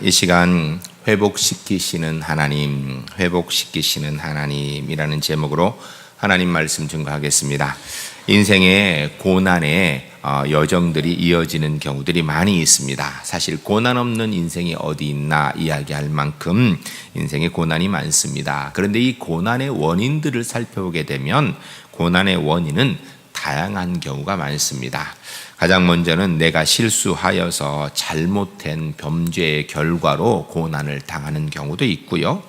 이 시간 회복시키시는 하나님, 회복시키시는 하나님이라는 제목으로 하나님 말씀 증거하겠습니다. 인생의 고난의 여정들이 이어지는 경우들이 많이 있습니다. 사실 고난 없는 인생이 어디 있나 이야기할 만큼 인생에 고난이 많습니다. 그런데 이 고난의 원인들을 살펴보게 되면 고난의 원인은 다양한 경우가 많습니다. 가장 먼저는 내가 실수하여서 잘못된 범죄의 결과로 고난을 당하는 경우도 있고요.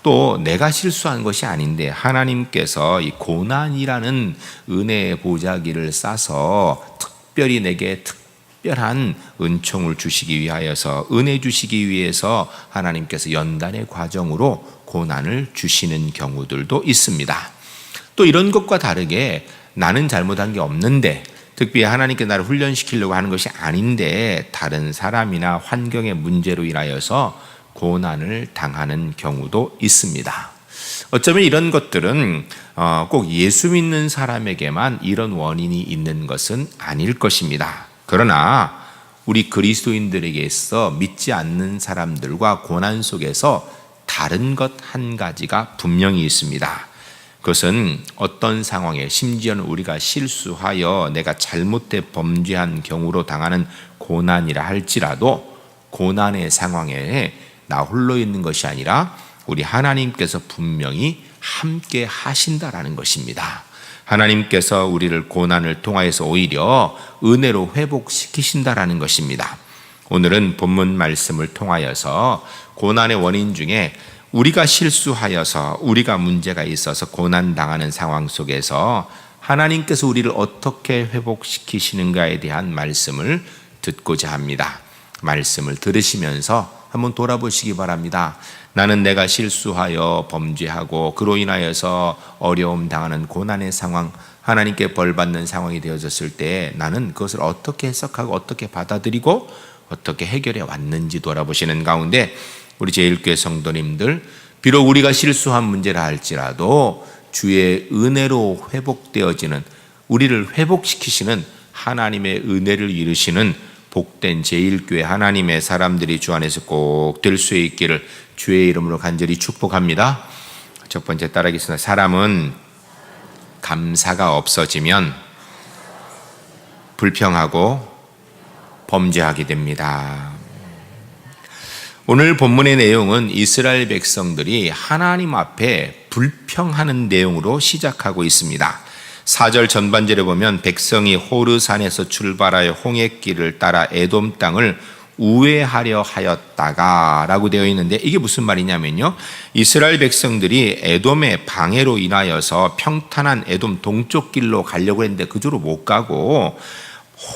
또 내가 실수한 것이 아닌데 하나님께서 이 고난이라는 은혜의 보자기를 싸서 특별히 내게 특별한 은총을 주시기 위하여서 은혜 주시기 위해서 하나님께서 연단의 과정으로 고난을 주시는 경우들도 있습니다. 또 이런 것과 다르게 나는 잘못한 게 없는데 특별히 하나님께 나를 훈련시키려고 하는 것이 아닌데 다른 사람이나 환경의 문제로 인하여서 고난을 당하는 경우도 있습니다. 어쩌면 이런 것들은 꼭 예수 믿는 사람에게만 이런 원인이 있는 것은 아닐 것입니다. 그러나 우리 그리스도인들에게 있어 믿지 않는 사람들과 고난 속에서 다른 것 한 가지가 분명히 있습니다. 그것은 어떤 상황에 심지어는 우리가 실수하여 내가 잘못돼 범죄한 경우로 당하는 고난이라 할지라도 고난의 상황에 나 홀로 있는 것이 아니라 우리 하나님께서 분명히 함께 하신다라는 것입니다. 하나님께서 우리를 고난을 통하여서 오히려 은혜로 회복시키신다라는 것입니다. 오늘은 본문 말씀을 통하여서 고난의 원인 중에 우리가 실수하여서 우리가 문제가 있어서 고난당하는 상황 속에서 하나님께서 우리를 어떻게 회복시키시는가에 대한 말씀을 듣고자 합니다. 말씀을 들으시면서 한번 돌아보시기 바랍니다. 나는 내가 실수하여 범죄하고 그로 인하여서 어려움 당하는 고난의 상황, 하나님께 벌받는 상황이 되어졌을 때 나는 그것을 어떻게 해석하고 어떻게 받아들이고 어떻게 해결해 왔는지 돌아보시는 가운데 우리 제1교회 성도님들, 비록 우리가 실수한 문제라 할지라도 주의 은혜로 회복되어지는, 우리를 회복시키시는 하나님의 은혜를 이루시는 복된 제1교회 하나님의 사람들이 주 안에서 꼭 될 수 있기를 주의 이름으로 간절히 축복합니다. 첫 번째 따라하겠습니다. 사람은 감사가 없어지면 불평하고 범죄하게 됩니다. 오늘 본문의 내용은 이스라엘 백성들이 하나님 앞에 불평하는 내용으로 시작하고 있습니다. 4절 전반절에 보면 백성이 호르산에서 출발하여 홍해길을 따라 에돔 땅을 우회하려 하였다가 라고 되어 있는데 이게 무슨 말이냐면요, 이스라엘 백성들이 에돔의 방해로 인하여서 평탄한 에돔 동쪽 길로 가려고 했는데 그쪽으로 못 가고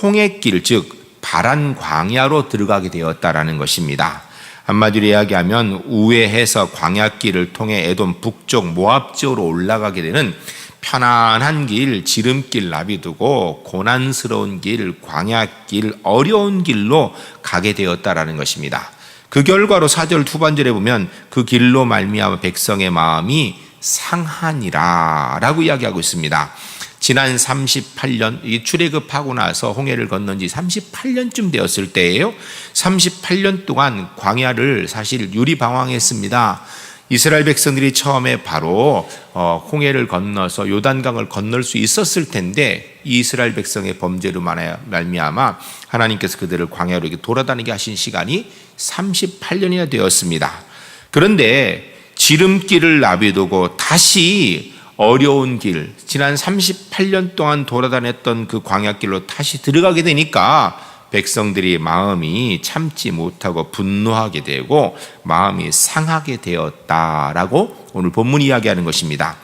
홍해길, 즉 바란 광야로 들어가게 되었다라는 것입니다. 한마디로 이야기하면 우회해서 광야길을 통해 에돔 북쪽 모압 지역으로 올라가게 되는 편안한 길, 지름길 나비두고 고난스러운 길, 광야길, 어려운 길로 가게 되었다라는 것입니다. 그 결과로 4절 후반절에 보면 그 길로 말미암아 백성의 마음이 상하니라 라고 이야기하고 있습니다. 지난 38년, 이 출애굽하고 나서 홍해를 건넌 지 38년쯤 되었을 때예요. 38년 동안 광야를 사실 유리방황했습니다. 이스라엘 백성들이 처음에 바로 홍해를 건너서 요단강을 건널 수 있었을 텐데 이 이스라엘 백성의 범죄로 말미암아 하나님께서 그들을 광야로 이렇게 돌아다니게 하신 시간이 38년이나 되었습니다. 그런데 지름길을 나비두고 다시 어려운 길, 지난 38년 동안 돌아다녔던 그 광야길로 다시 들어가게 되니까 백성들이 마음이 참지 못하고 분노하게 되고 마음이 상하게 되었다라고 오늘 본문 이야기하는 것입니다.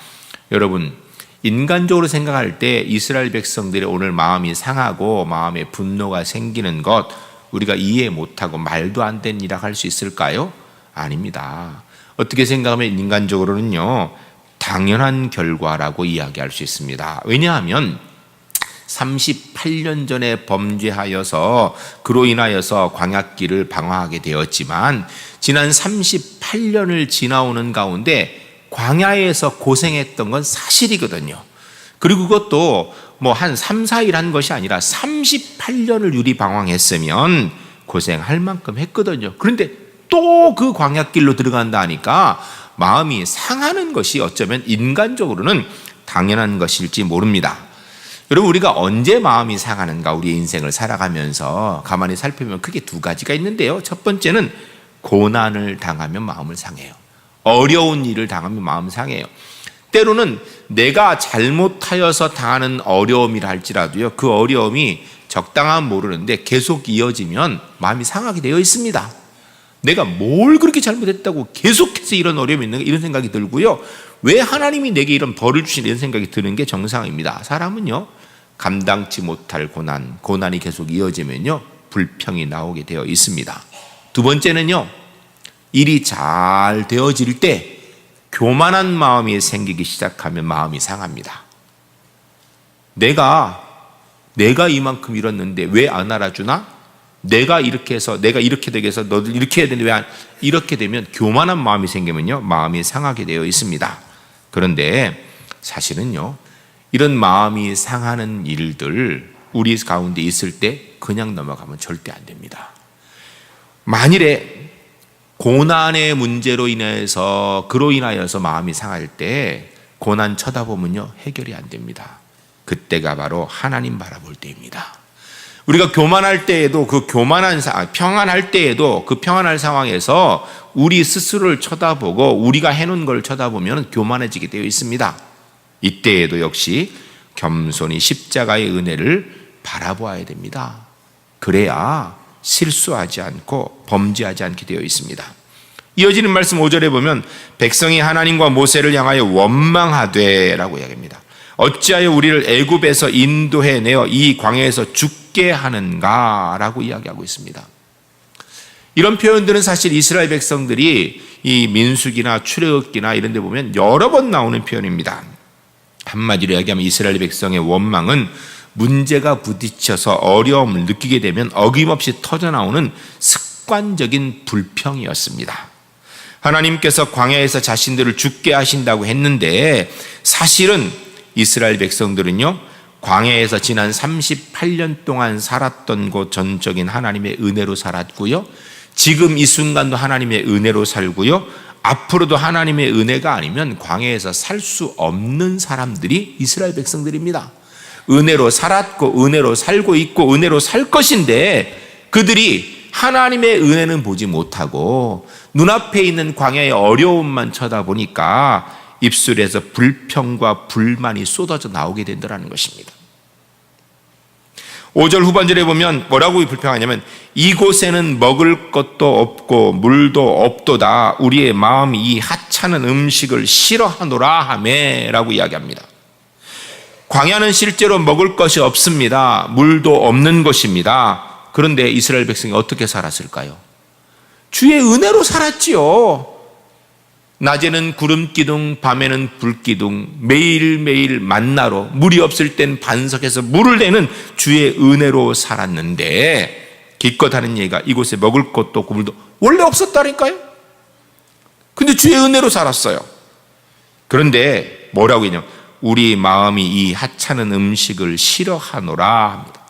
여러분, 인간적으로 생각할 때 이스라엘 백성들의 오늘 마음이 상하고 마음에 분노가 생기는 것 우리가 이해 못하고 말도 안 되는 일이라 할 수 있을까요? 아닙니다. 어떻게 생각하면 인간적으로는요, 당연한 결과라고 이야기할 수 있습니다. 왜냐하면 38년 전에 범죄하여서 그로 인하여서 광야길을 방황하게 되었지만 지난 38년을 지나오는 가운데 광야에서 고생했던 건 사실이거든요. 그리고 그것도 뭐 한 3, 4일 한 것이 아니라 38년을 유리방황했으면 고생할 만큼 했거든요. 그런데 또 그 광야길로 들어간다 하니까 마음이 상하는 것이 어쩌면 인간적으로는 당연한 것일지 모릅니다. 여러분, 우리가 언제 마음이 상하는가? 우리의 인생을 살아가면서 가만히 살펴보면 크게 두 가지가 있는데요. 첫 번째는 고난을 당하면 마음을 상해요. 어려운 일을 당하면 마음 상해요. 때로는 내가 잘못하여서 당하는 어려움이라 할지라도요, 그 어려움이 적당함 모르는데 계속 이어지면 마음이 상하게 되어 있습니다. 내가 뭘 그렇게 잘못했다고 계속해서 이런 어려움이 있는가, 이런 생각이 들고요. 왜 하나님이 내게 이런 벌을 주시는, 이런 생각이 드는 게 정상입니다. 사람은요, 감당치 못할 고난이 계속 이어지면요, 불평이 나오게 되어 있습니다. 두 번째는요, 일이 잘 되어질 때 교만한 마음이 생기기 시작하면 마음이 상합니다. 내가 이만큼 잃었는데 왜 안 알아주나? 내가 이렇게 해서, 내가 이렇게 되게 해서 너들 이렇게 해야 되는데 왜 안, 이렇게 되면 교만한 마음이 생기면요, 마음이 상하게 되어 있습니다. 그런데 사실은요, 이런 마음이 상하는 일들 우리 가운데 있을 때 그냥 넘어가면 절대 안 됩니다. 만일에 고난의 문제로 인해서, 그로 인하여서 마음이 상할 때 고난 쳐다보면요, 해결이 안 됩니다. 그때가 바로 하나님 바라볼 때입니다. 우리가 교만할 때에도 그 교만한 상황, 평안할 때에도 그 평안할 상황에서 우리 스스로를 쳐다보고 우리가 해놓은 걸 쳐다보면 교만해지게 되어 있습니다. 이때에도 역시 겸손히 십자가의 은혜를 바라보아야 됩니다. 그래야 실수하지 않고 범죄하지 않게 되어 있습니다. 이어지는 말씀 5절에 보면 백성이 하나님과 모세를 향하여 원망하되 라고 이야기합니다. 어찌하여 우리를 애굽에서 인도해내어 이 광야에서 죽게 하는가 라고 이야기하고 있습니다. 이런 표현들은 사실 이스라엘 백성들이 이 민수기나 출애굽기나 이런 데 보면 여러 번 나오는 표현입니다. 한마디로 이야기하면 이스라엘 백성의 원망은 문제가 부딪혀서 어려움을 느끼게 되면 어김없이 터져나오는 습관적인 불평이었습니다. 하나님께서 광야에서 자신들을 죽게 하신다고 했는데 사실은 이스라엘 백성들은요, 광야에서 지난 38년 동안 살았던 곳 전적인 하나님의 은혜로 살았고요, 지금 이 순간도 하나님의 은혜로 살고요, 앞으로도 하나님의 은혜가 아니면 광야에서 살 수 없는 사람들이 이스라엘 백성들입니다. 은혜로 살았고 은혜로 살고 있고 은혜로 살 것인데 그들이 하나님의 은혜는 보지 못하고 눈앞에 있는 광야의 어려움만 쳐다보니까 입술에서 불평과 불만이 쏟아져 나오게 된다는 것입니다. 5절 후반절에 보면 뭐라고 불평하냐면 이곳에는 먹을 것도 없고 물도 없도다. 우리의 마음이 이 하찮은 음식을 싫어하노라 하매 라고 이야기합니다. 광야는 실제로 먹을 것이 없습니다. 물도 없는 것입니다. 그런데 이스라엘 백성이 어떻게 살았을까요? 주의 은혜로 살았지요. 낮에는 구름 기둥, 밤에는 불 기둥, 매일매일 만나로, 물이 없을 땐 반석에서 물을 내는 주의 은혜로 살았는데 기껏 하는 얘기가 이곳에 먹을 것도 없고 물도 원래 없었다니까요. 근데 주의 은혜로 살았어요. 그런데 뭐라고 했냐면 우리 마음이 이 하찮은 음식을 싫어하노라 합니다.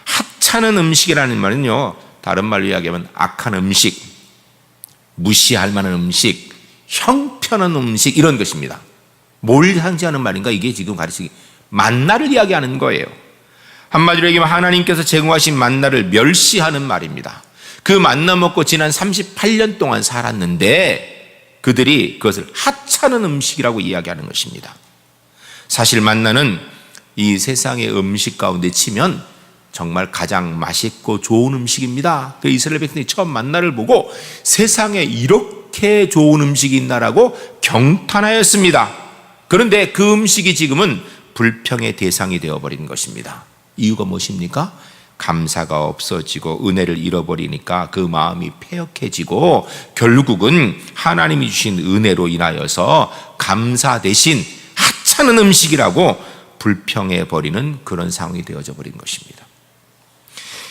하찮은 음식이라는 말은요, 다른 말로 이야기하면 악한 음식, 무시할 만한 음식, 형편한 음식, 이런 것입니다. 뭘 상징하는 말인가? 이게 지금 가르치기 만나를 이야기하는 거예요. 한마디로 얘기하면 하나님께서 제공하신 만나를 멸시하는 말입니다. 그 만나 먹고 지난 38년 동안 살았는데 그들이 그것을 하찮은 음식이라고 이야기하는 것입니다. 사실 만나는 이 세상의 음식 가운데 치면 정말 가장 맛있고 좋은 음식입니다. 그 이스라엘 백성이 처음 만나를 보고 세상에 이렇게 좋은 음식이 있나라고 경탄하였습니다. 그런데 그 음식이 지금은 불평의 대상이 되어버린 것입니다. 이유가 무엇입니까? 감사가 없어지고 은혜를 잃어버리니까 그 마음이 패역해지고 결국은 하나님이 주신 은혜로 인하여서 감사 대신 하찮은 음식이라고 불평해버리는 그런 상황이 되어져 버린 것입니다.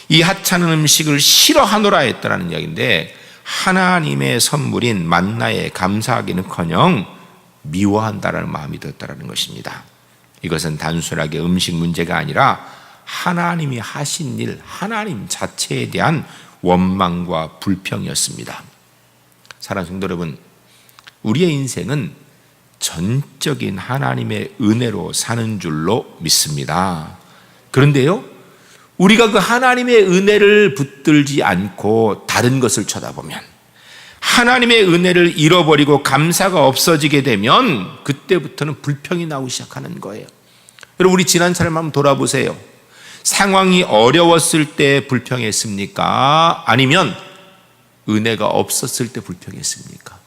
이 하찮은 음식을 싫어하노라 했다는 이야기인데 하나님의 선물인 만나에 감사하기는커녕 미워한다라는 마음이 들었다는 것입니다. 이것은 단순하게 음식 문제가 아니라 하나님이 하신 일, 하나님 자체에 대한 원망과 불평이었습니다. 사랑하는 성도 여러분, 우리의 인생은 전적인 하나님의 은혜로 사는 줄로 믿습니다. 그런데요, 우리가 그 하나님의 은혜를 붙들지 않고 다른 것을 쳐다보면, 하나님의 은혜를 잃어버리고 감사가 없어지게 되면 그때부터는 불평이 나오기 시작하는 거예요. 여러분, 우리 지난 삶을 한번 돌아보세요. 상황이 어려웠을 때 불평했습니까? 아니면 은혜가 없었을 때 불평했습니까?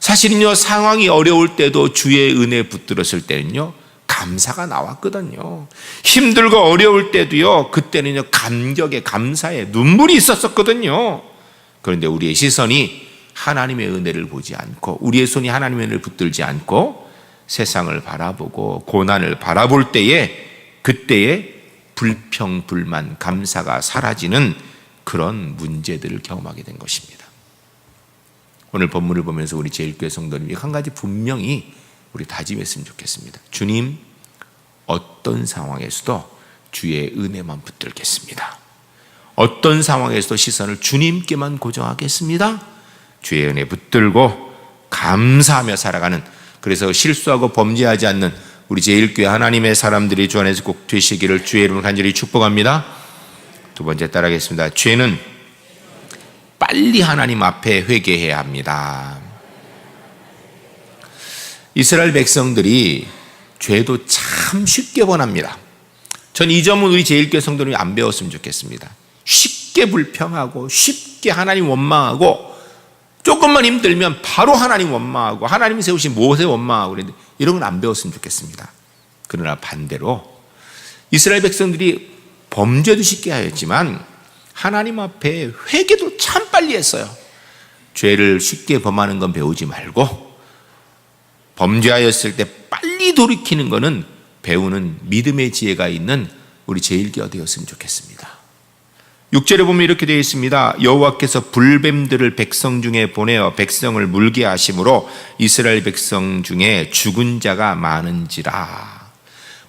사실은요, 상황이 어려울 때도 주의 은혜 붙들었을 때는요, 감사가 나왔거든요. 힘들고 어려울 때도요, 그때는요, 감격에, 감사에 눈물이 있었거든요. 그런데 우리의 시선이 하나님의 은혜를 보지 않고, 우리의 손이 하나님의 은혜를 붙들지 않고 세상을 바라보고 고난을 바라볼 때에, 그때에 불평, 불만, 감사가 사라지는 그런 문제들을 경험하게 된 것입니다. 오늘 본문을 보면서 우리 제1교회 성도님이 한 가지 분명히 우리 다짐했으면 좋겠습니다. 주님, 어떤 상황에서도 주의 은혜만 붙들겠습니다. 어떤 상황에서도 시선을 주님께만 고정하겠습니다. 주의 은혜 붙들고 감사하며 살아가는, 그래서 실수하고 범죄하지 않는 우리 제1교회 하나님의 사람들이 주 안에서 꼭 되시기를 주의 이름으로 간절히 축복합니다. 두 번째 따라하겠습니다. 죄는 빨리 하나님 앞에 회개해야 합니다. 이스라엘 백성들이 죄도 참 쉽게 범합니다. 전 이 점은 우리 제1교회 성도님이 안 배웠으면 좋겠습니다. 쉽게 불평하고 쉽게 하나님 원망하고, 조금만 힘들면 바로 하나님 원망하고 하나님이 세우신 모세 원망하고, 그랬는데 이런 건 안 배웠으면 좋겠습니다. 그러나 반대로 이스라엘 백성들이 범죄도 쉽게 하였지만 하나님 앞에 회개도 참 빨리 했어요. 죄를 쉽게 범하는 건 배우지 말고 범죄하였을 때 빨리 돌이키는 것은 배우는 믿음의 지혜가 있는 우리 제1교회가 되었으면 좋겠습니다. 6절에 보면 이렇게 되어 있습니다. 여호와께서 불뱀들을 백성 중에 보내어 백성을 물게 하심으로 이스라엘 백성 중에 죽은 자가 많은지라.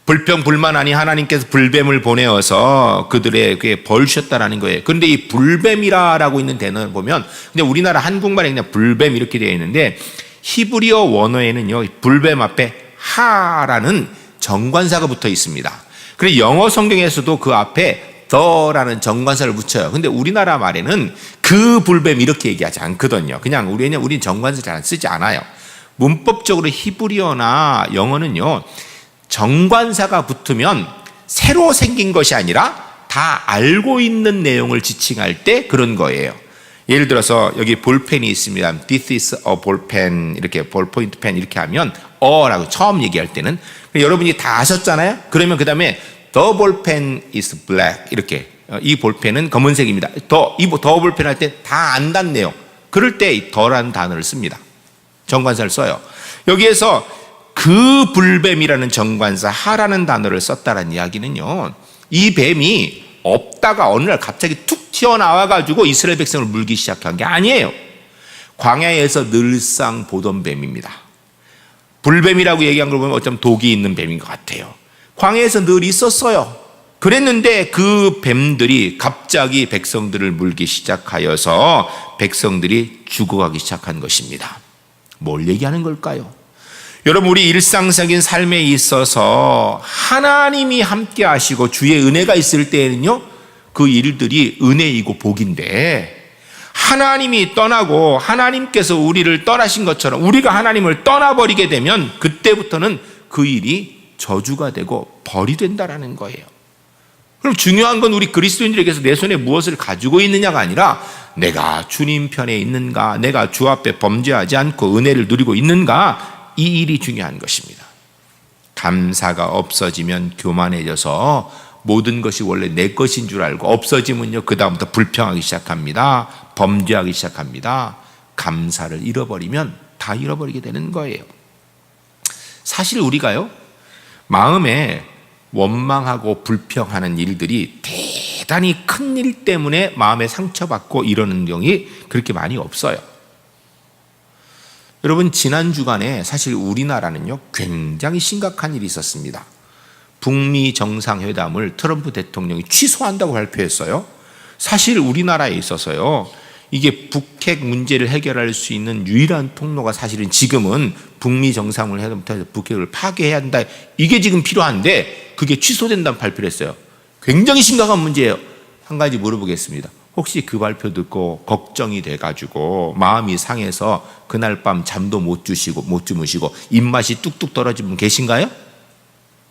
불평 불만하니 하나님께서 불뱀을 보내어서 그들에게 벌 주셨다라는 거예요. 그런데 이 불뱀이라고 있는 단어를 보면 그냥 우리나라 한국말에 그냥 불뱀 이렇게 되어 있는데, 히브리어 원어에는요, 불뱀 앞에 하라는 정관사가 붙어 있습니다. 그래서 영어 성경에서도 그 앞에 더라는 정관사를 붙여요. 근데 우리나라 말에는 그 불뱀 이렇게 얘기하지 않거든요. 그냥 우리는 정관사 잘 쓰지 않아요. 문법적으로 히브리어나 영어는요, 정관사가 붙으면 새로 생긴 것이 아니라 다 알고 있는 내용을 지칭할 때 그런 거예요. 예를 들어서 여기 볼펜이 있습니다. This is a ballpen, 이렇게 볼포인트 펜 이렇게 하면 라고 처음 얘기할 때는, 여러분이 다 아셨잖아요. 그러면 그 다음에 The ballpen is black, 이렇게, 이 볼펜은 검은색입니다. 이 볼펜 할 때 다 안단 내용, 그럴 때 이 더라는 단어를 씁니다. 정관사를 써요. 여기에서 그 불뱀이라는 정관사 하라는 단어를 썼다는 이야기는요, 이 뱀이 없다가 어느 날 갑자기 툭 튀어나와가지고 이스라엘 백성을 물기 시작한 게 아니에요. 광야에서 늘상 보던 뱀입니다. 불뱀이라고 얘기한 걸 보면 어쩌면 독이 있는 뱀인 것 같아요. 광야에서 늘 있었어요. 그랬는데 그 뱀들이 갑자기 백성들을 물기 시작하여서 백성들이 죽어가기 시작한 것입니다. 뭘 얘기하는 걸까요? 여러분, 우리 일상적인 삶에 있어서 하나님이 함께 하시고 주의 은혜가 있을 때에는요, 그 일들이 은혜이고 복인데, 하나님이 떠나고 하나님께서 우리를 떠나신 것처럼 우리가 하나님을 떠나버리게 되면 그때부터는 그 일이 저주가 되고 벌이 된다라는 거예요. 그럼 중요한 건 우리 그리스도인들에게서 내 손에 무엇을 가지고 있느냐가 아니라, 내가 주님 편에 있는가, 내가 주 앞에 범죄하지 않고 은혜를 누리고 있는가, 이 일이 중요한 것입니다. 감사가 없어지면 교만해져서 모든 것이 원래 내 것인 줄 알고, 없어지면요, 그 다음부터 불평하기 시작합니다. 범죄하기 시작합니다. 감사를 잃어버리면 다 잃어버리게 되는 거예요. 사실 우리가요, 마음에 원망하고 불평하는 일들이 대단히 큰 일 때문에 마음에 상처받고 이러는 경우가 그렇게 많이 없어요. 여러분, 지난 주간에 사실 우리나라는요, 굉장히 심각한 일이 있었습니다. 북미 정상회담을 트럼프 대통령이 취소한다고 발표했어요. 사실 우리나라에 있어서요, 이게 북핵 문제를 해결할 수 있는 유일한 통로가 사실은 지금은 북미 정상회담을 해서 북핵을 파괴해야 한다. 이게 지금 필요한데 그게 취소된다는 발표를 했어요. 굉장히 심각한 문제예요. 한 가지 물어보겠습니다. 혹시 그 발표 듣고 걱정이 돼가지고 마음이 상해서 그날 밤 잠도 못 주무시고 입맛이 뚝뚝 떨어진 분 계신가요?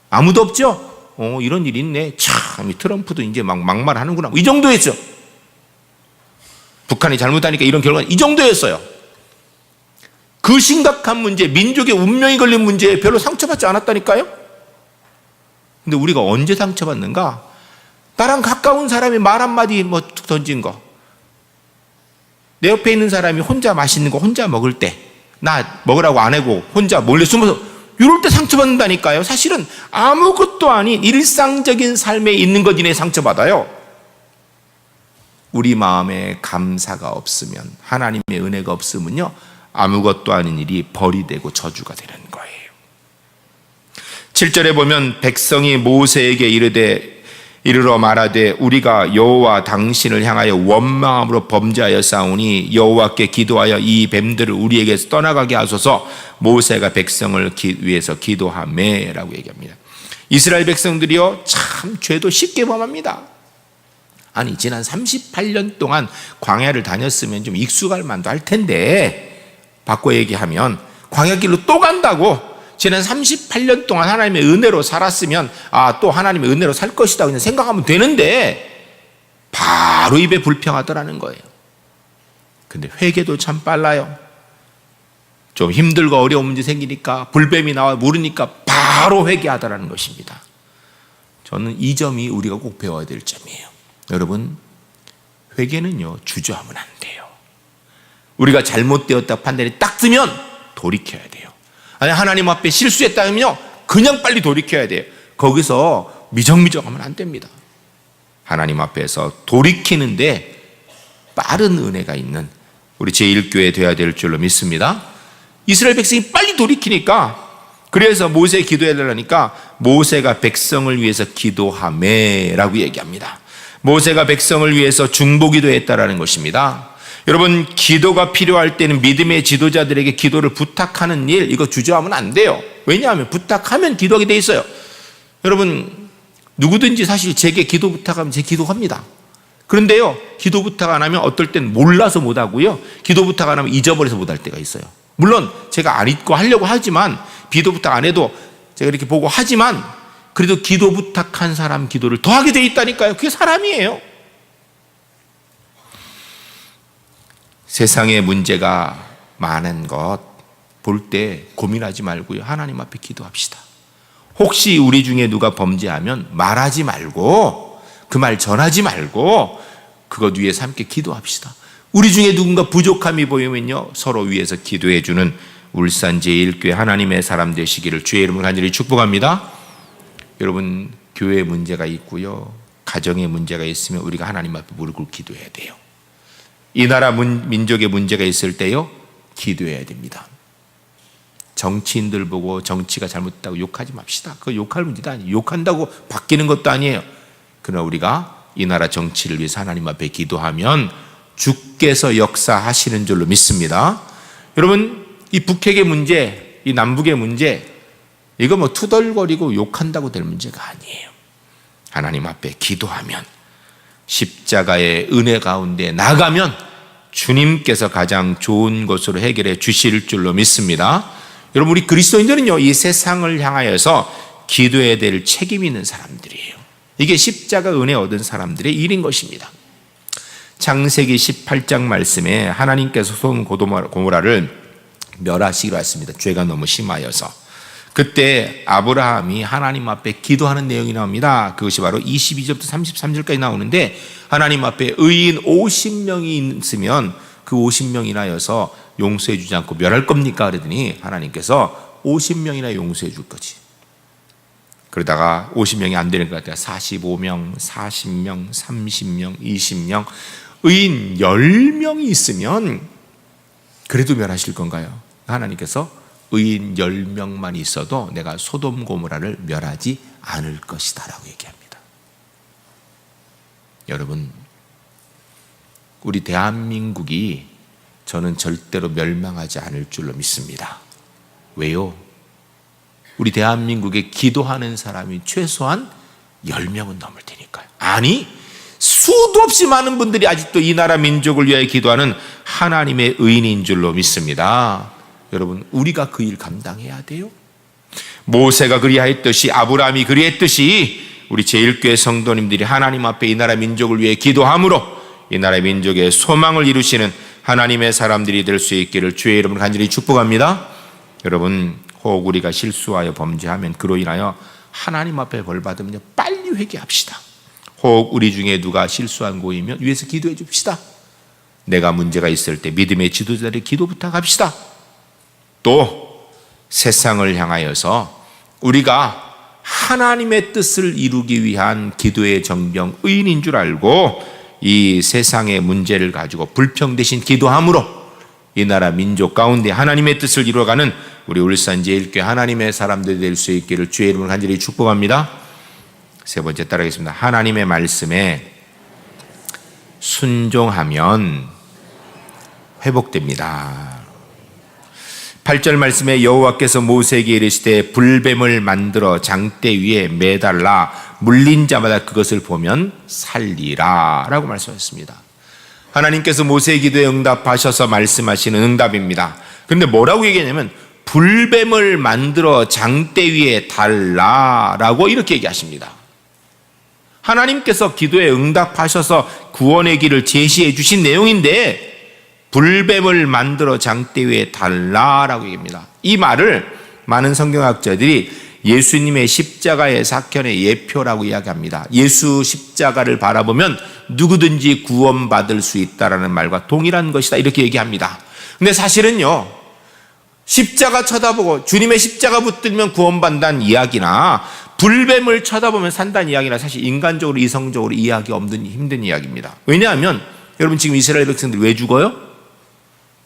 아무도 없죠? 이런 일이 있네. 참, 트럼프도 이제 막 막말하는구나. 이 정도였죠. 북한이 잘못하니까 이런 결과는 이 정도였어요. 그 심각한 문제, 민족의 운명이 걸린 문제에 별로 상처받지 않았다니까요? 근데 우리가 언제 상처받는가? 나랑 가까운 사람이 말 한마디 툭 던진 거. 내 옆에 있는 사람이 혼자 맛있는 거 혼자 먹을 때, 나 먹으라고 안 하고 혼자 몰래 숨어서 이럴 때 상처받는다니까요. 사실은 아무것도 아닌 일상적인 삶에 있는 것 이내 상처받아요. 우리 마음에 감사가 없으면, 하나님의 은혜가 없으면요, 아무것도 아닌 일이 벌이 되고 저주가 되는 거예요. 7절에 보면 백성이 모세에게 이르러 말하되 우리가 여호와 당신을 향하여 원망함으로 범죄하여 싸우니 여호와께 기도하여 이 뱀들을 우리에게서 떠나가게 하소서. 모세가 백성을 위해서 기도하매라고 얘기합니다. 이스라엘 백성들이요, 참 죄도 쉽게 범합니다. 아니, 지난 38년 동안 광야를 다녔으면 좀 익숙할 만도 할 텐데, 바꿔 얘기하면 광야길로 또 간다고. 지난 38년 동안 하나님의 은혜로 살았으면 또 하나님의 은혜로 살 것이다 그냥 생각하면 되는데 바로 입에 불평하더라는 거예요. 근데 회개도 참 빨라요. 좀 힘들고 어려운 문제 생기니까, 불뱀이 나와 물으니까 바로 회개하더라는 것입니다. 저는 이 점이 우리가 꼭 배워야 될 점이에요. 여러분, 회개는요, 주저하면 안 돼요. 우리가 잘못되었다 판단이 딱 뜨면 돌이켜야 돼요. 아니, 하나님 앞에 실수했다면요, 그냥 빨리 돌이켜야 돼요. 거기서 미적미적하면 안 됩니다. 하나님 앞에서 돌이키는데 빠른 은혜가 있는 우리 제1교회 되어야 될 줄로 믿습니다. 이스라엘 백성이 빨리 돌이키니까, 그래서 모세에 기도해달라니까 모세가 백성을 위해서 기도하매라고 얘기합니다. 모세가 백성을 위해서 중보기도했다라는 것입니다. 여러분, 기도가 필요할 때는 믿음의 지도자들에게 기도를 부탁하는 일, 이거 주저하면 안 돼요. 왜냐하면 부탁하면 기도하게 돼 있어요. 여러분, 누구든지 사실 제게 기도 부탁하면 제 기도합니다. 그런데요, 기도 부탁 안 하면 어떨 땐 몰라서 못 하고요, 기도 부탁 안 하면 잊어버려서 못 할 때가 있어요. 물론 제가 안 잊고 하려고 하지만, 기도 부탁 안 해도 제가 이렇게 보고 하지만, 그래도 기도 부탁한 사람 기도를 더 하게 돼 있다니까요. 그게 사람이에요. 세상에 문제가 많은 것 볼 때 고민하지 말고요, 하나님 앞에 기도합시다. 혹시 우리 중에 누가 범죄하면 말하지 말고, 그 말 전하지 말고 그것 위해서 함께 기도합시다. 우리 중에 누군가 부족함이 보이면요, 서로 위해서 기도해 주는 울산 제1교회 하나님의 사람 되시기를 주의 이름으로 간절히 축복합니다. 여러분, 교회에 문제가 있고요, 가정에 문제가 있으면 우리가 하나님 앞에 무릎 꿇고 기도해야 돼요. 이 나라 민족의 문제가 있을 때요, 기도해야 됩니다. 정치인들 보고 정치가 잘못됐다고 욕하지 맙시다. 그거 욕할 문제도 아니에요. 욕한다고 바뀌는 것도 아니에요. 그러나 우리가 이 나라 정치를 위해서 하나님 앞에 기도하면 주께서 역사하시는 줄로 믿습니다. 여러분, 이 북핵의 문제, 이 남북의 문제, 이거 뭐 투덜거리고 욕한다고 될 문제가 아니에요. 하나님 앞에 기도하면, 십자가의 은혜 가운데 나가면 주님께서 가장 좋은 것으로 해결해 주실 줄로 믿습니다. 여러분, 우리 그리스도인들은요, 이 세상을 향하여서 기도해야 될 책임이 있는 사람들이에요. 이게 십자가 은혜 얻은 사람들의 일인 것입니다. 창세기 18장 말씀에 하나님께서 소돔 고모라를 멸하시기로 했습니다. 죄가 너무 심하여서. 그때 아브라함이 하나님 앞에 기도하는 내용이 나옵니다. 그것이 바로 22절부터 33절까지 나오는데, 하나님 앞에 의인 50명이 있으면 그 50명이나 하여서 용서해 주지 않고 멸할 겁니까? 그러더니 하나님께서 50명이나 용서해 줄 거지. 그러다가 50명이 안 되는 것 같아요. 45명, 40명, 30명, 20명, 의인 10명이 있으면 그래도 멸하실 건가요? 하나님께서 의인 10명만 있어도 내가 소돔 고모라를 멸하지 않을 것이다 라고 얘기합니다. 여러분, 우리 대한민국이 저는 절대로 멸망하지 않을 줄로 믿습니다. 왜요? 우리 대한민국에 기도하는 사람이 최소한 10명은 넘을 테니까요. 아니, 수도 없이 많은 분들이 아직도 이 나라 민족을 위하여 기도하는 하나님의 의인인 줄로 믿습니다. 여러분, 우리가 그 일 감당해야 돼요. 모세가 그리하였듯이, 아브라함이 그리했듯이 우리 제1교회 성도님들이 하나님 앞에 이 나라 민족을 위해 기도함으로 이 나라 민족의 소망을 이루시는 하나님의 사람들이 될 수 있기를 주의 이름으로 간절히 축복합니다. 여러분, 혹 우리가 실수하여 범죄하면 그로 인하여 하나님 앞에 벌 받으면 빨리 회개합시다. 혹 우리 중에 누가 실수한 고이면 위에서 기도해 줍시다. 내가 문제가 있을 때 믿음의 지도자들의 기도 부탁합시다. 또 세상을 향하여서 우리가 하나님의 뜻을 이루기 위한 기도의 정병 의인인 줄 알고 이 세상의 문제를 가지고 불평 대신 기도함으로 이 나라 민족 가운데 하나님의 뜻을 이루어가는 우리 울산 제1교회 하나님의 사람들이 될 수 있기를 주의 이름으로 간절히 축복합니다. 세 번째 따라하겠습니다. 하나님의 말씀에 순종하면 회복됩니다. 8절 말씀에 여호와께서 모세에게 이르시되 불뱀을 만들어 장대 위에 매달라 물린 자마다 그것을 보면 살리라 라고 말씀하셨습니다. 하나님께서 모세의 기도에 응답하셔서 말씀하시는 응답입니다. 그런데 뭐라고 얘기하냐면 불뱀을 만들어 장대 위에 달라 라고 이렇게 얘기하십니다. 하나님께서 기도에 응답하셔서 구원의 길을 제시해 주신 내용인데 불뱀을 만들어 장대 위에 달라라고 얘기합니다. 이 말을 많은 성경학자들이 예수님의 십자가의 사건의 예표라고 이야기합니다. 예수 십자가를 바라보면 누구든지 구원받을 수 있다라는 말과 동일한 것이다 이렇게 얘기합니다. 근데 사실은요, 십자가 쳐다보고 주님의 십자가 붙들면 구원받는다는 이야기나 불뱀을 쳐다보면 산다는 이야기나 사실 인간적으로 이성적으로 이해하기 힘든 이야기입니다. 왜냐하면 여러분 지금 이스라엘 백성들이 왜 죽어요?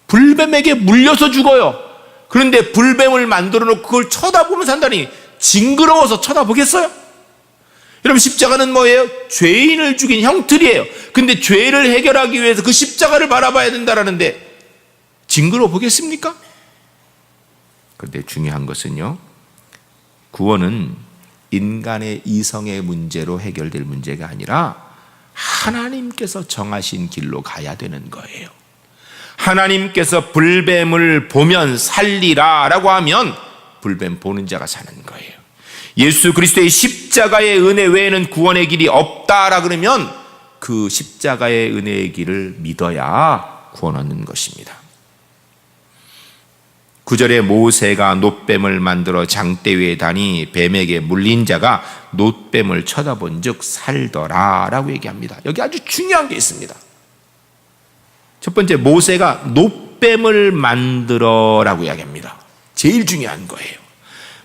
불뱀에게 물려서 죽어요. 그런데 불뱀을 만들어 놓고 그걸 쳐다보면 산다니 징그러워서 쳐다보겠어요? 여러분 십자가는 뭐예요? 죄인을 죽인 형틀이에요. 근데 죄를 해결하기 위해서 그 십자가를 바라봐야 된다라는데 징그러워 보겠습니까? 그런데 중요한 것은요, 구원은 인간의 이성의 문제로 해결될 문제가 아니라 하나님께서 정하신 길로 가야 되는 거예요. 하나님께서 불뱀을 보면 살리라 라고 하면 불뱀 보는 자가 사는 거예요. 예수 그리스도의 십자가의 은혜 외에는 구원의 길이 없다라 그러면 그 십자가의 은혜의 길을 믿어야 구원 얻는 것입니다. 9절에 모세가 놋뱀을 만들어 장대 위에 다니 뱀에게 물린 자가 놋뱀을 쳐다본 즉 살더라 라고 얘기합니다. 여기 아주 중요한 게 있습니다. 첫 번째, 모세가 놋뱀을 만들어 라고 이야기합니다. 제일 중요한 거예요.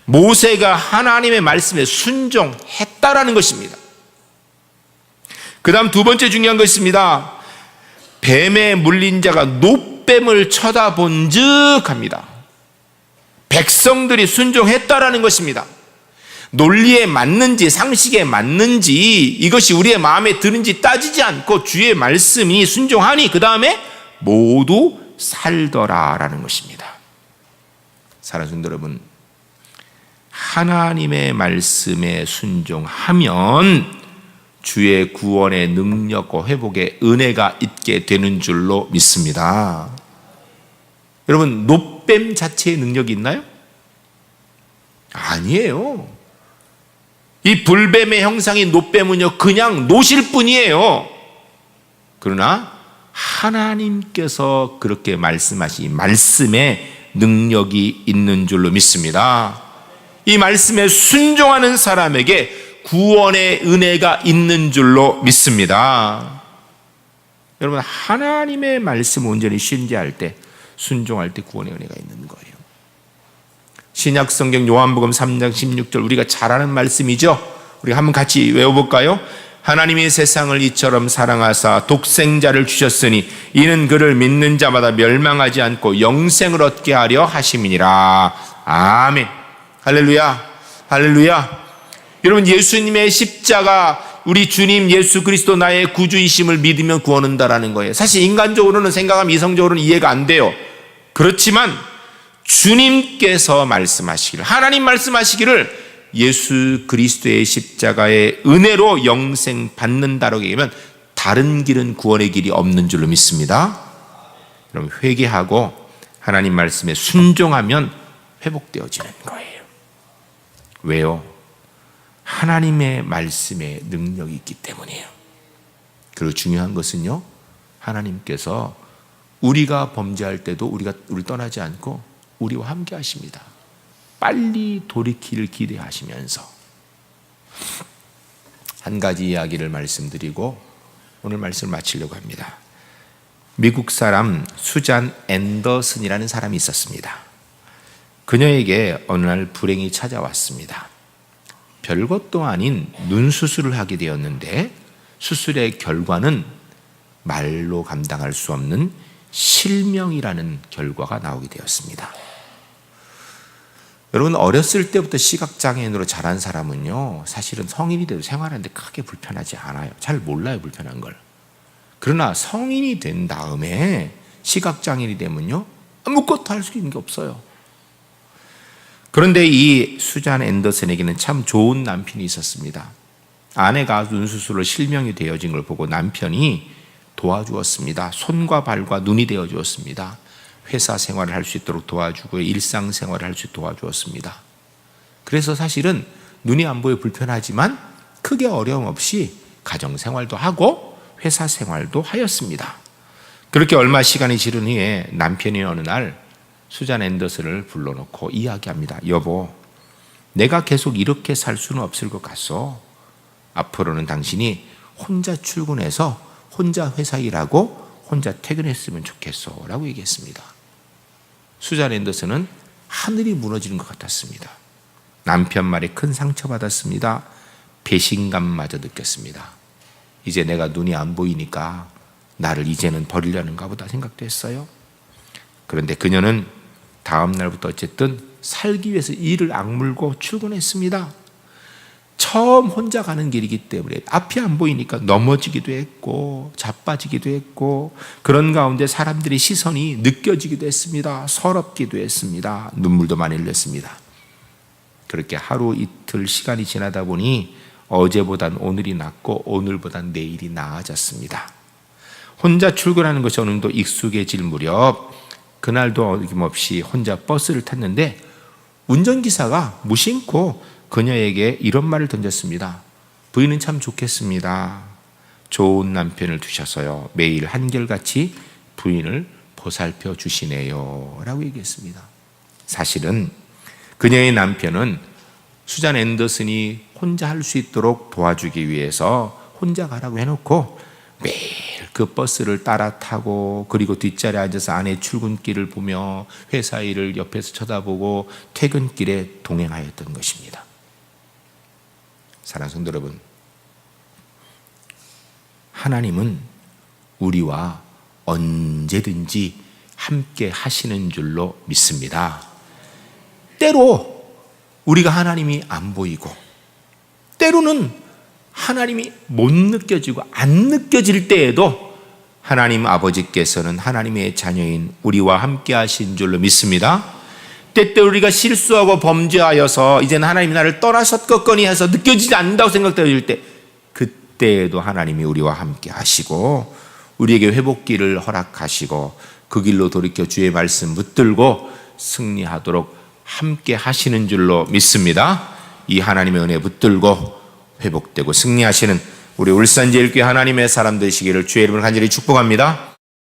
모세가 하나님의 말씀에 순종했다라는 것입니다. 그 다음 두 번째 중요한 것이 있습니다. 뱀에 물린 자가 놋뱀을 쳐다본 즉 합니다. 백성들이 순종했다라는 것입니다. 논리에 맞는지 상식에 맞는지 이것이 우리의 마음에 드는지 따지지 않고 주의 말씀이 순종하니 그 다음에 모두 살더라라는 것입니다. 사랑하는 성도 여러분, 하나님의 말씀에 순종하면 주의 구원의 능력과 회복의 은혜가 있게 되는 줄로 믿습니다. 여러분, 놋뱀 자체의 능력이 있나요? 아니에요. 이 불뱀의 형상이 놋뱀은요 그냥 놋일 뿐이에요. 그러나 하나님께서 그렇게 말씀하신 말씀에 능력이 있는 줄로 믿습니다. 이 말씀에 순종하는 사람에게 구원의 은혜가 있는 줄로 믿습니다. 여러분, 하나님의 말씀 온전히 신뢰할 때, 순종할 때 구원의 은혜가 있는 거예요. 신약 성경 요한복음 3장 16절 우리가 잘 아는 말씀이죠. 우리 한번 같이 외워볼까요? 하나님이 세상을 이처럼 사랑하사 독생자를 주셨으니 이는 그를 믿는 자마다 멸망하지 않고 영생을 얻게 하려 하심이니라. 아멘. 할렐루야. 할렐루야. 여러분, 예수님의 십자가 우리 주님 예수 그리스도 나의 구주이심을 믿으면 구원 온다라는 거예요. 사실 인간적으로는 생각하면 이성적으로는 이해가 안 돼요. 그렇지만 주님께서 말씀하시기를, 하나님 말씀하시기를 예수 그리스도의 십자가의 은혜로 영생 받는다라고 얘기하면 다른 길은 구원의 길이 없는 줄로 믿습니다. 그럼 회개하고 하나님 말씀에 순종하면 회복되어지는 거예요. 왜요? 하나님의 말씀에 능력이 있기 때문이에요. 그리고 중요한 것은요, 하나님께서 우리가 범죄할 때도 우리를 떠나지 않고 우리와 함께 하십니다. 빨리 돌이키를 기대하시면서. 한 가지 이야기를 말씀드리고 오늘 말씀을 마치려고 합니다. 미국 사람 수잔 앤더슨이라는 사람이 있었습니다. 그녀에게 어느 날 불행이 찾아왔습니다. 별것도 아닌 눈 수술을 하게 되었는데 수술의 결과는 말로 감당할 수 없는 실명이라는 결과가 나오게 되었습니다. 여러분, 어렸을 때부터 시각장애인으로 자란 사람은요, 사실은 성인이 돼도 생활하는데 크게 불편하지 않아요. 잘 몰라요, 불편한 걸. 그러나 성인이 된 다음에 시각장애인이 되면요, 아무것도 할 수 있는 게 없어요. 그런데 이 수잔 앤더슨에게는 참 좋은 남편이 있었습니다. 아내가 눈수술로 실명이 되어진 걸 보고 남편이 도와주었습니다. 손과 발과 눈이 되어주었습니다. 회사 생활을 할 수 있도록 도와주고 일상생활을 할 수 있도록 도와주었습니다. 그래서 사실은 눈이 안 보여 불편하지만 크게 어려움 없이 가정생활도 하고 회사 생활도 하였습니다. 그렇게 얼마 시간이 지른 후에 남편이 어느 날 수잔 앤더슨을 불러놓고 이야기합니다. 여보, 내가 계속 이렇게 살 수는 없을 것 같소. 앞으로는 당신이 혼자 출근해서 혼자 회사 일하고 혼자 퇴근했으면 좋겠소 라고 얘기했습니다. 수잔 앤더슨은 하늘이 무너지는 것 같았습니다. 남편 말에 큰 상처받았습니다. 배신감마저 느꼈습니다. 이제 내가 눈이 안 보이니까 나를 이제는 버리려는가 보다 생각도 했어요. 그런데 그녀는 다음 날부터 어쨌든 살기 위해서 이를 악물고 출근했습니다. 처음 혼자 가는 길이기 때문에 앞이 안 보이니까 넘어지기도 했고 자빠지기도 했고 그런 가운데 사람들의 시선이 느껴지기도 했습니다. 서럽기도 했습니다. 눈물도 많이 흘렸습니다. 그렇게 하루 이틀 시간이 지나다 보니 어제보단 오늘이 낫고 오늘보단 내일이 나아졌습니다. 혼자 출근하는 것이 어느 정도 익숙해질 무렵 그날도 어김없이 혼자 버스를 탔는데 운전기사가 무심코 그녀에게 이런 말을 던졌습니다. 부인은 참 좋겠습니다. 좋은 남편을 두셔서요 매일 한결같이 부인을 보살펴 주시네요 라고 얘기했습니다. 사실은 그녀의 남편은 수잔 앤더슨이 혼자 할 수 있도록 도와주기 위해서 혼자 가라고 해놓고 매일 그 버스를 따라 타고 그리고 뒷자리에 앉아서 아내 출근길을 보며 회사 일을 옆에서 쳐다보고 퇴근길에 동행하였던 것입니다. 사랑하는 성도 여러분, 하나님은 우리와 언제든지 함께 하시는 줄로 믿습니다. 때로 우리가 하나님이 안 보이고 때로는 하나님이 못 느껴지고 안 느껴질 때에도 하나님 아버지께서는 하나님의 자녀인 우리와 함께 하신 줄로 믿습니다. 때때 우리가 실수하고 범죄하여서 이제는 하나님이 나를 떠나셨겠거니 해서 느껴지지 않는다고 생각될 때 그때에도 하나님이 우리와 함께 하시고 우리에게 회복기를 허락하시고 그 길로 돌이켜 주의 말씀 붙들고 승리하도록 함께 하시는 줄로 믿습니다. 이 하나님의 은혜 붙들고 회복되고 승리하시는 우리 울산제일교회 하나님의 사람 되시기를 주의 이름으로 간절히 축복합니다.